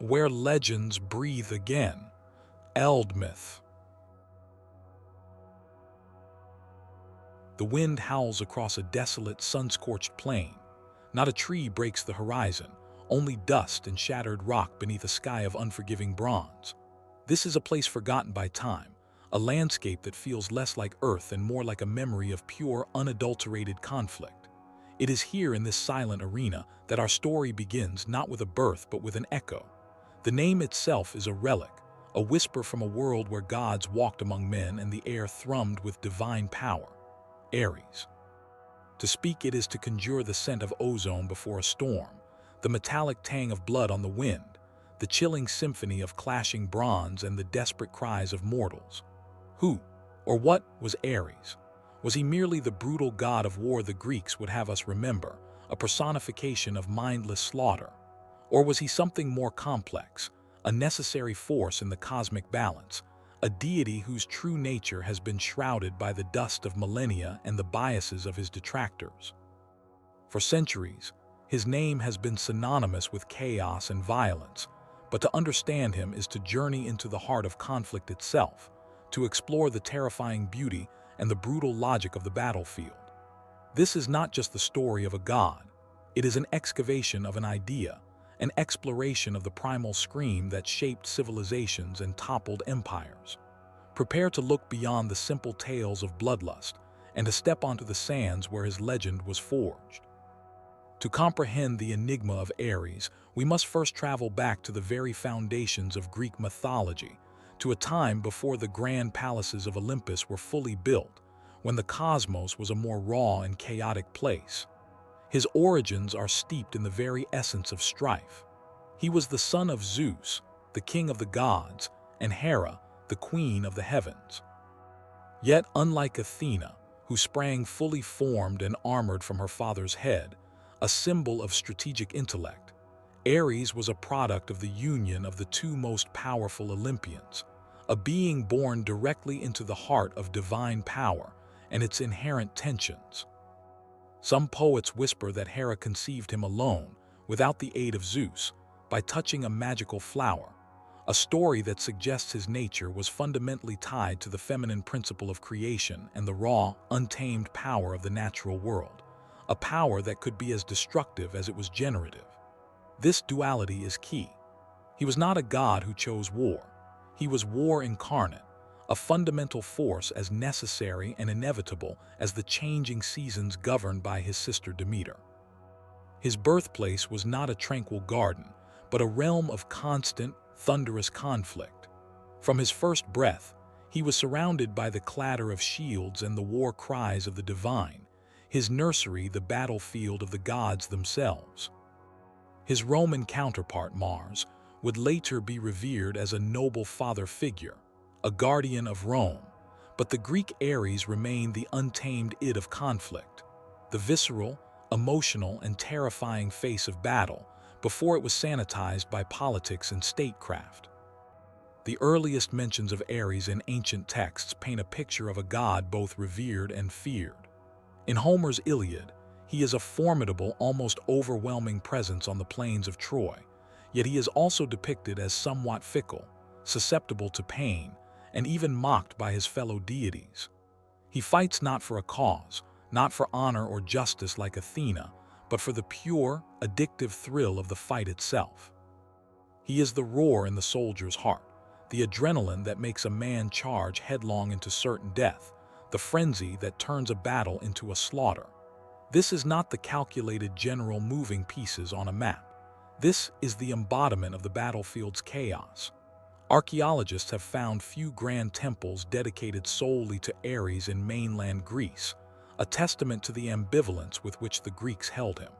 where legends breathe again. Eldmyth. The wind howls across a desolate, sun-scorched plain. Not a tree breaks the horizon, only dust and shattered rock beneath a sky of unforgiving bronze. This is a place forgotten by time, a landscape that feels less like Earth and more like a memory of pure, unadulterated conflict. It is here in this silent arena that our story begins, not with a birth but with an echo. The name itself is a relic, a whisper from a world where gods walked among men and the air thrummed with divine power. Ares. To speak it is to conjure the scent of ozone before a storm, the metallic tang of blood on the wind, the chilling symphony of clashing bronze and the desperate cries of mortals. Who, or what, was Ares? Was he merely the brutal god of war the Greeks would have us remember, a personification of mindless slaughter? Or was he something more complex, a necessary force in the cosmic balance, a deity whose true nature has been shrouded by the dust of millennia and the biases of his detractors? For centuries, his name has been synonymous with chaos and violence, but to understand him is to journey into the heart of conflict itself, to explore the terrifying beauty and the brutal logic of the battlefield. This is not just the story of a god, it is an excavation of an idea, an exploration of the primal scream that shaped civilizations and toppled empires. Prepare to look beyond the simple tales of bloodlust and to step onto the sands where his legend was forged. To comprehend the enigma of Ares, we must first travel back to the very foundations of Greek mythology, to a time before the grand palaces of Olympus were fully built, when the cosmos was a more raw and chaotic place. His origins are steeped in the very essence of strife. He was the son of Zeus, the king of the gods, and Hera, the queen of the heavens. Yet, unlike Athena, who sprang fully formed and armored from her father's head, a symbol of strategic intellect, Ares was a product of the union of the two most powerful Olympians, a being born directly into the heart of divine power and its inherent tensions. Some poets whisper that Hera conceived him alone, without the aid of Zeus, by touching a magical flower, a story that suggests his nature was fundamentally tied to the feminine principle of creation and the raw, untamed power of the natural world, a power that could be as destructive as it was generative. This duality is key. He was not a god who chose war. He was war incarnate, a fundamental force as necessary and inevitable as the changing seasons governed by his sister Demeter. His birthplace was not a tranquil garden, but a realm of constant, thunderous conflict. From his first breath, he was surrounded by the clatter of shields and the war cries of the divine, his nursery the battlefield of the gods themselves. His Roman counterpart, Mars, would later be revered as a noble father figure, a guardian of Rome, but the Greek Ares remained the untamed id of conflict, the visceral, emotional, and terrifying face of battle before it was sanitized by politics and statecraft. The earliest mentions of Ares in ancient texts paint a picture of a god both revered and feared. In Homer's Iliad, he is a formidable, almost overwhelming presence on the plains of Troy, yet he is also depicted as somewhat fickle, susceptible to pain, and even mocked by his fellow deities. He fights not for a cause, not for honor or justice like Athena, but for the pure, addictive thrill of the fight itself. He is the roar in the soldier's heart, the adrenaline that makes a man charge headlong into certain death, the frenzy that turns a battle into a slaughter. This is not the calculated general moving pieces on a map. This is the embodiment of the battlefield's chaos. Archaeologists have found few grand temples dedicated solely to Ares in mainland Greece, a testament to the ambivalence with which the Greeks held him.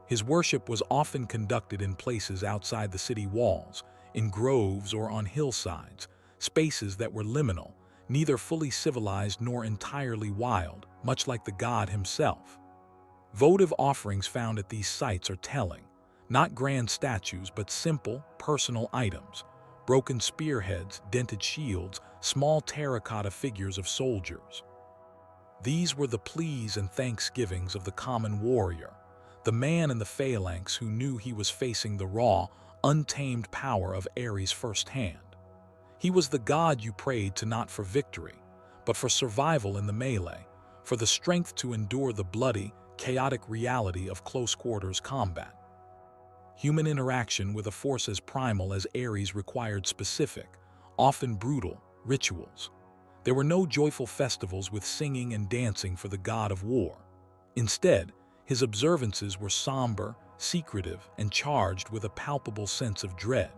His worship was often conducted in places outside the city walls, in groves or on hillsides, spaces that were liminal, neither fully civilized nor entirely wild, much like the god himself. Votive offerings found at these sites are telling, not grand statues but simple, personal items, broken spearheads, dented shields, small terracotta figures of soldiers. These were the pleas and thanksgivings of the common warrior, the man in the phalanx who knew he was facing the raw, untamed power of Ares firsthand. He was the god you prayed to not for victory, but for survival in the melee, for the strength to endure the bloody, chaotic reality of close-quarters combat. Human interaction with a force as primal as Ares required specific, often brutal, rituals. There were no joyful festivals with singing and dancing for the god of war. Instead, his observances were somber, secretive, and charged with a palpable sense of dread.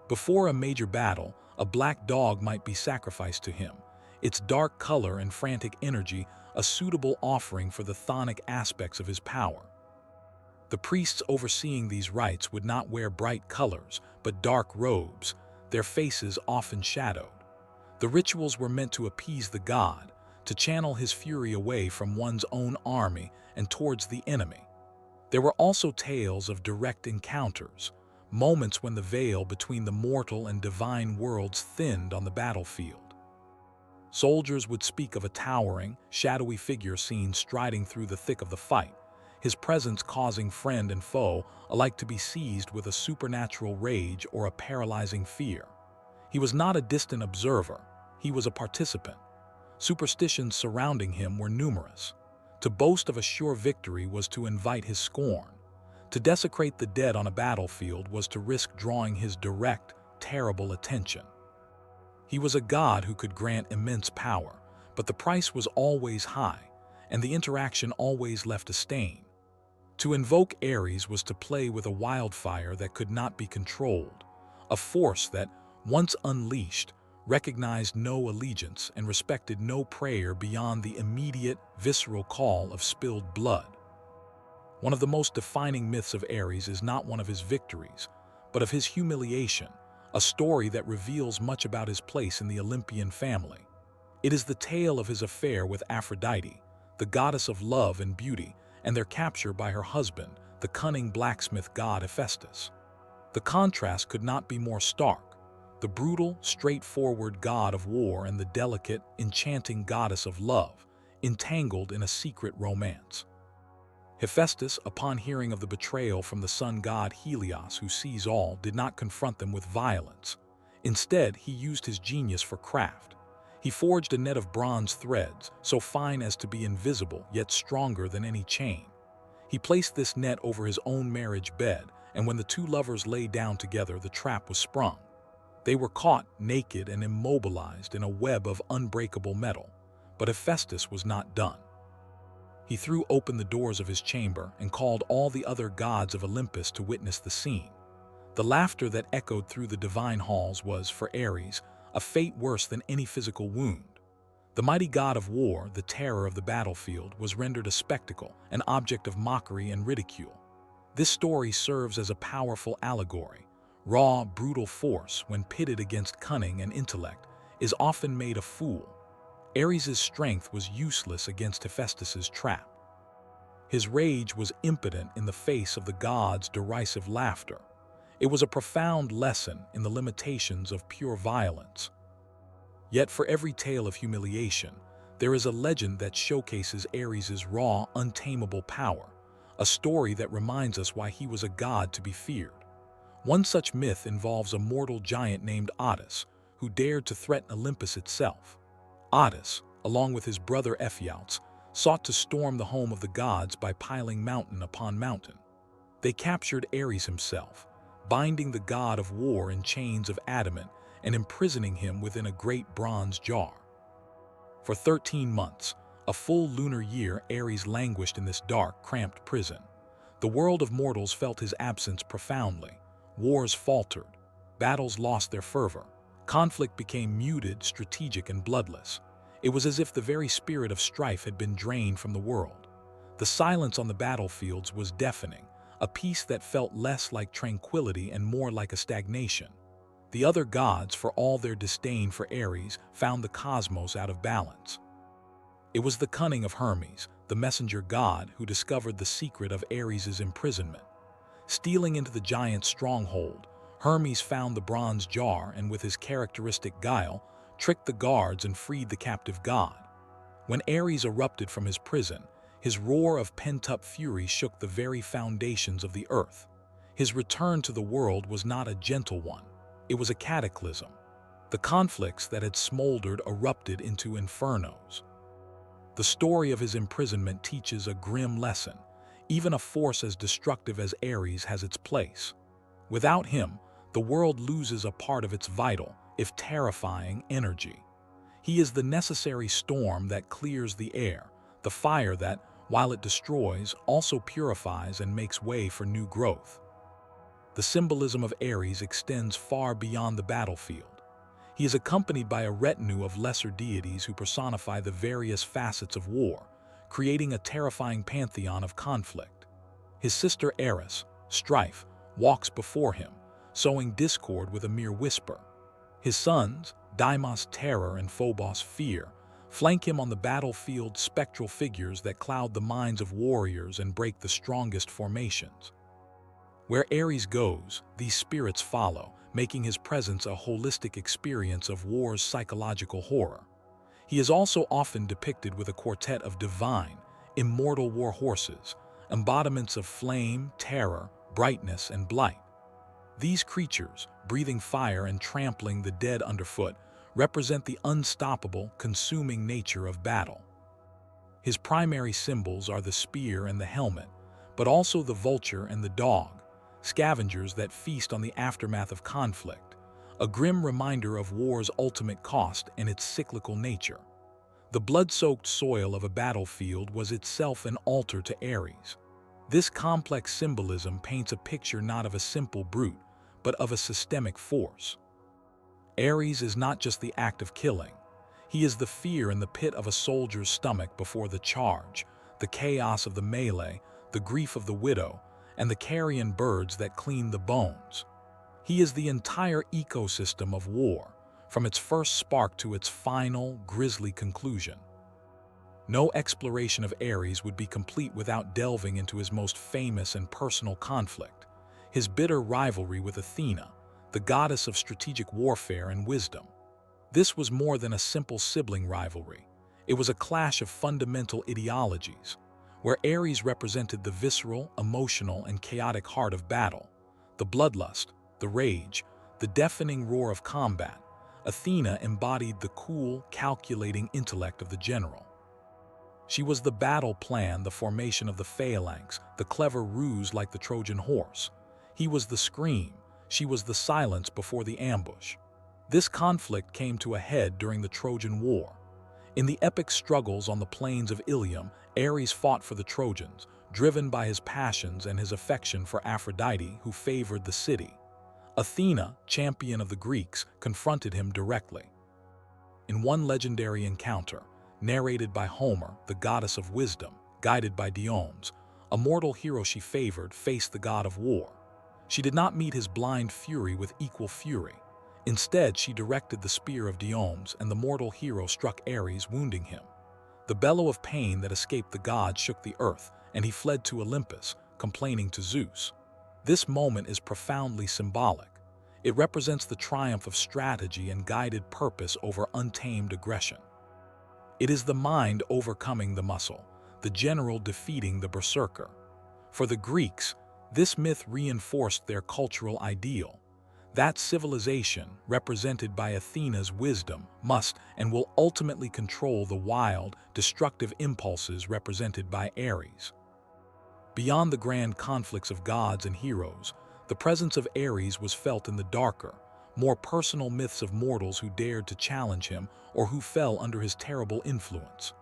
Before a major battle, a black dog might be sacrificed to him, its dark color and frantic energy a suitable offering for the chthonic aspects of his power. The priests overseeing these rites would not wear bright colors, but dark robes, their faces often shadowed. The rituals were meant to appease the god, to channel his fury away from one's own army and towards the enemy. There were also tales of direct encounters, moments when the veil between the mortal and divine worlds thinned on the battlefield. Soldiers would speak of a towering, shadowy figure seen striding through the thick of the fight, his presence causing friend and foe alike to be seized with a supernatural rage or a paralyzing fear. He was not a distant observer, he was a participant. Superstitions surrounding him were numerous. To boast of a sure victory was to invite his scorn. To desecrate the dead on a battlefield was to risk drawing his direct, terrible attention. He was a god who could grant immense power, but the price was always high, and the interaction always left a stain. To invoke Ares was to play with a wildfire that could not be controlled, a force that, once unleashed, recognized no allegiance and respected no prayer beyond the immediate, visceral call of spilled blood. One of the most defining myths of Ares is not one of his victories, but of his humiliation, a story that reveals much about his place in the Olympian family. It is the tale of his affair with Aphrodite, the goddess of love and beauty, and their capture by her husband, the cunning blacksmith god Hephaestus. The contrast could not be more stark. The brutal, straightforward god of war and the delicate, enchanting goddess of love, entangled in a secret romance. Hephaestus, upon hearing of the betrayal from the sun god Helios, who sees all, did not confront them with violence. Instead, he used his genius for craft. He forged a net of bronze threads, so fine as to be invisible, yet stronger than any chain. He placed this net over his own marriage bed, and when the two lovers lay down together, the trap was sprung. They were caught naked and immobilized in a web of unbreakable metal, but Hephaestus was not done. He threw open the doors of his chamber and called all the other gods of Olympus to witness the scene. The laughter that echoed through the divine halls was, for Ares, a fate worse than any physical wound. The mighty god of war, the terror of the battlefield, was rendered a spectacle, an object of mockery and ridicule. This story serves as a powerful allegory. Raw, brutal force, when pitted against cunning and intellect, is often made a fool. Ares' strength was useless against Hephaestus' trap. His rage was impotent in the face of the gods' derisive laughter. It was a profound lesson in the limitations of pure violence. Yet for every tale of humiliation, there is a legend that showcases Ares' raw, untamable power, a story that reminds us why he was a god to be feared. One such myth involves a mortal giant named Otis, who dared to threaten Olympus itself. Otis, along with his brother Ephialtes, sought to storm the home of the gods by piling mountain upon mountain. They captured Ares himself, binding the god of war in chains of adamant and imprisoning him within a great bronze jar. For 13 months, a full lunar year, Ares languished in this dark, cramped prison. The world of mortals felt his absence profoundly. Wars faltered, battles lost their fervor, conflict became muted, strategic, and bloodless. It was as if the very spirit of strife had been drained from the world. The silence on the battlefields was deafening, a peace that felt less like tranquility and more like a stagnation. The other gods, for all their disdain for Ares, found the cosmos out of balance. It was the cunning of Hermes, the messenger god, who discovered the secret of Ares' imprisonment. Stealing into the giant's stronghold, Hermes found the bronze jar and, with his characteristic guile, tricked the guards and freed the captive god. When Ares erupted from his prison, his roar of pent-up fury shook the very foundations of the earth. His return to the world was not a gentle one. It was a cataclysm. The conflicts that had smoldered erupted into infernos. The story of his imprisonment teaches a grim lesson. Even a force as destructive as Ares has its place. Without him, the world loses a part of its vital, if terrifying, energy. He is the necessary storm that clears the air, the fire that, while it destroys, also purifies and makes way for new growth. The symbolism of Ares extends far beyond the battlefield. He is accompanied by a retinue of lesser deities who personify the various facets of war, creating a terrifying pantheon of conflict. His sister Eris, Strife, walks before him, sowing discord with a mere whisper. His sons, Deimos Terror and Phobos Fear, flank him on the battlefield, spectral figures that cloud the minds of warriors and break the strongest formations. Where Ares goes, these spirits follow, making his presence a holistic experience of war's psychological horror. He is also often depicted with a quartet of divine, immortal war horses, embodiments of flame, terror, brightness, and blight. These creatures, breathing fire and trampling the dead underfoot, represent the unstoppable, consuming nature of battle. His primary symbols are the spear and the helmet, but also the vulture and the dog, scavengers that feast on the aftermath of conflict, a grim reminder of war's ultimate cost and its cyclical nature. The blood-soaked soil of a battlefield was itself an altar to Ares. This complex symbolism paints a picture not of a simple brute, but of a systemic force. Ares is not just the act of killing. He is the fear in the pit of a soldier's stomach before the charge, the chaos of the melee, the grief of the widow, and the carrion birds that clean the bones. He is the entire ecosystem of war, from its first spark to its final, grisly conclusion. No exploration of Ares would be complete without delving into his most famous and personal conflict, his bitter rivalry with Athena, the goddess of strategic warfare and wisdom. This was more than a simple sibling rivalry. It was a clash of fundamental ideologies, where Ares represented the visceral, emotional, and chaotic heart of battle, the bloodlust, the rage, the deafening roar of combat. Athena embodied the cool, calculating intellect of the general. She was the battle plan, the formation of the phalanx, the clever ruse like the Trojan horse. He was the scream, she was the silence before the ambush. This conflict came to a head during the Trojan War. In the epic struggles on the plains of Ilium, Ares fought for the Trojans, driven by his passions and his affection for Aphrodite, who favored the city. Athena, champion of the Greeks, confronted him directly. In one legendary encounter, narrated by Homer, the goddess of wisdom, guided by Diomedes, a mortal hero she favored faced the god of war. She did not meet his blind fury with equal fury. Instead, she directed the spear of Diomedes, and the mortal hero struck Ares, wounding him. The bellow of pain that escaped the god shook the earth, and he fled to Olympus, complaining to Zeus. This moment is profoundly symbolic. It represents the triumph of strategy and guided purpose over untamed aggression. It is the mind overcoming the muscle, the general defeating the berserker. For the Greeks, this myth reinforced their cultural ideal. That civilization, represented by Athena's wisdom, must and will ultimately control the wild, destructive impulses represented by Ares. Beyond the grand conflicts of gods and heroes, the presence of Ares was felt in the darker, more personal myths of mortals who dared to challenge him or who fell under his terrible influence.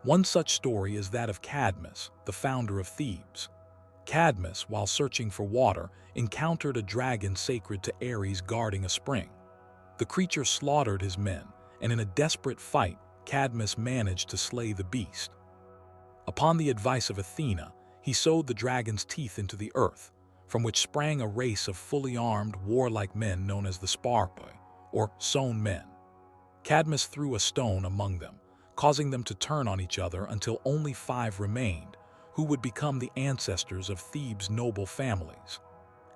One such story is that of Cadmus, the founder of Thebes. Cadmus, while searching for water, encountered a dragon sacred to Ares guarding a spring. The creature slaughtered his men, and in a desperate fight, Cadmus managed to slay the beast. Upon the advice of Athena, he sowed the dragon's teeth into the earth, from which sprang a race of fully armed, warlike men known as the Sparpoi, or sown men. Cadmus threw a stone among them, causing them to turn on each other until only 5 remained, who would become the ancestors of Thebes' noble families.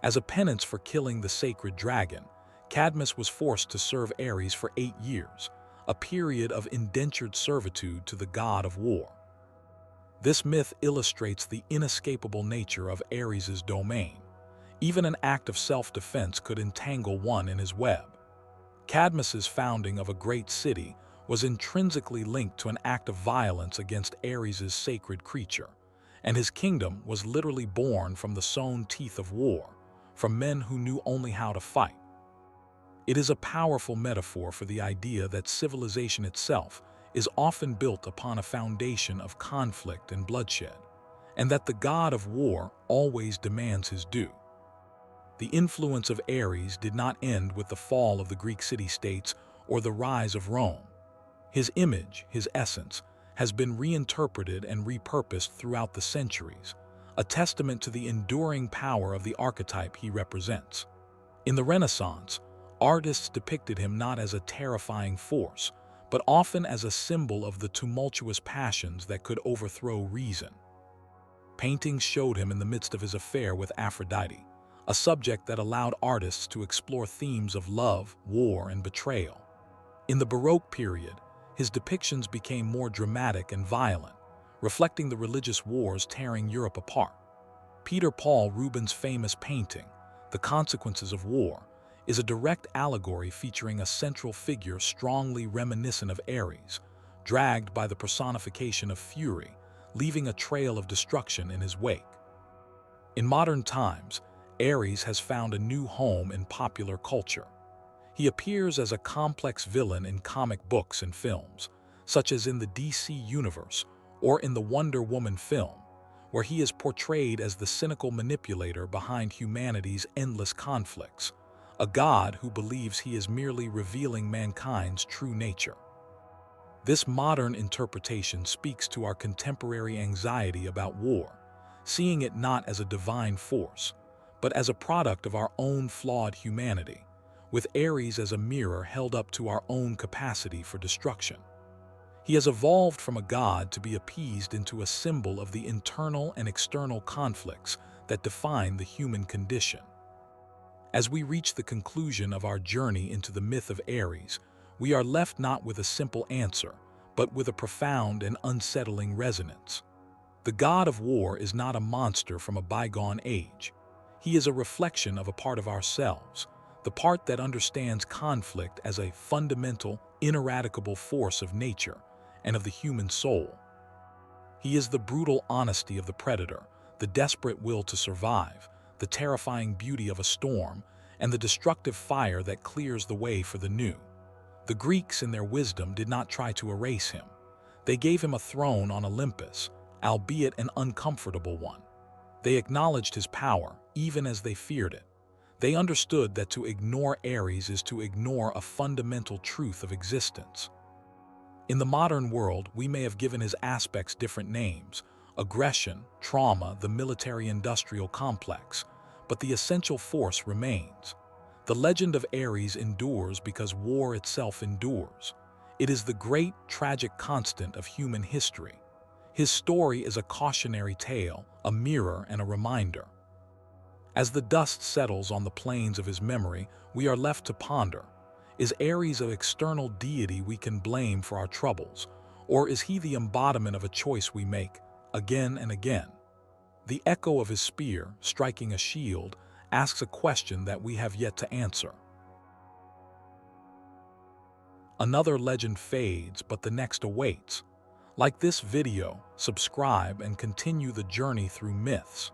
As a penance for killing the sacred dragon, Cadmus was forced to serve Ares for 8 years, a period of indentured servitude to the god of war. This myth illustrates the inescapable nature of Ares's domain. Even an act of self-defense could entangle one in his web. Cadmus's founding of a great city was intrinsically linked to an act of violence against Ares's sacred creature, and his kingdom was literally born from the sown teeth of war, from men who knew only how to fight. It is a powerful metaphor for the idea that civilization itself is often built upon a foundation of conflict and bloodshed, and that the god of war always demands his due. The influence of Ares did not end with the fall of the Greek city-states or the rise of Rome. His image, his essence, has been reinterpreted and repurposed throughout the centuries, a testament to the enduring power of the archetype he represents. In the Renaissance, artists depicted him not as a terrifying force, but often as a symbol of the tumultuous passions that could overthrow reason. Paintings showed him in the midst of his affair with Aphrodite, a subject that allowed artists to explore themes of love, war, and betrayal. In the Baroque period, his depictions became more dramatic and violent, reflecting the religious wars tearing Europe apart. Peter Paul Rubens' famous painting, The Consequences of War, is a direct allegory featuring a central figure strongly reminiscent of Ares, dragged by the personification of fury, leaving a trail of destruction in his wake. In modern times, Ares has found a new home in popular culture. He appears as a complex villain in comic books and films, such as in the DC universe or in the Wonder Woman film, where he is portrayed as the cynical manipulator behind humanity's endless conflicts, a god who believes he is merely revealing mankind's true nature. This modern interpretation speaks to our contemporary anxiety about war, seeing it not as a divine force, but as a product of our own flawed humanity, with Ares as a mirror held up to our own capacity for destruction. He has evolved from a god to be appeased into a symbol of the internal and external conflicts that define the human condition. As we reach the conclusion of our journey into the myth of Ares, we are left not with a simple answer, but with a profound and unsettling resonance. The god of war is not a monster from a bygone age. He is a reflection of a part of ourselves, the part that understands conflict as a fundamental, ineradicable force of nature and of the human soul. He is the brutal honesty of the predator, the desperate will to survive, the terrifying beauty of a storm, and the destructive fire that clears the way for the new. The Greeks, in their wisdom, did not try to erase him. They gave him a throne on Olympus, albeit an uncomfortable one. They acknowledged his power, even as they feared it. They understood that to ignore Ares is to ignore a fundamental truth of existence. In the modern world, we may have given his aspects different names: aggression, trauma, the military-industrial complex, but the essential force remains. The legend of Ares endures because war itself endures. It is the great, tragic constant of human history. His story is a cautionary tale, a mirror, and a reminder. As the dust settles on the plains of his memory, we are left to ponder: is Ares an external deity we can blame for our troubles, or is he the embodiment of a choice we make, again and again? The echo of his spear, striking a shield, asks a question that we have yet to answer. Another legend fades, but the next awaits. Like this video, subscribe and continue the journey through myths.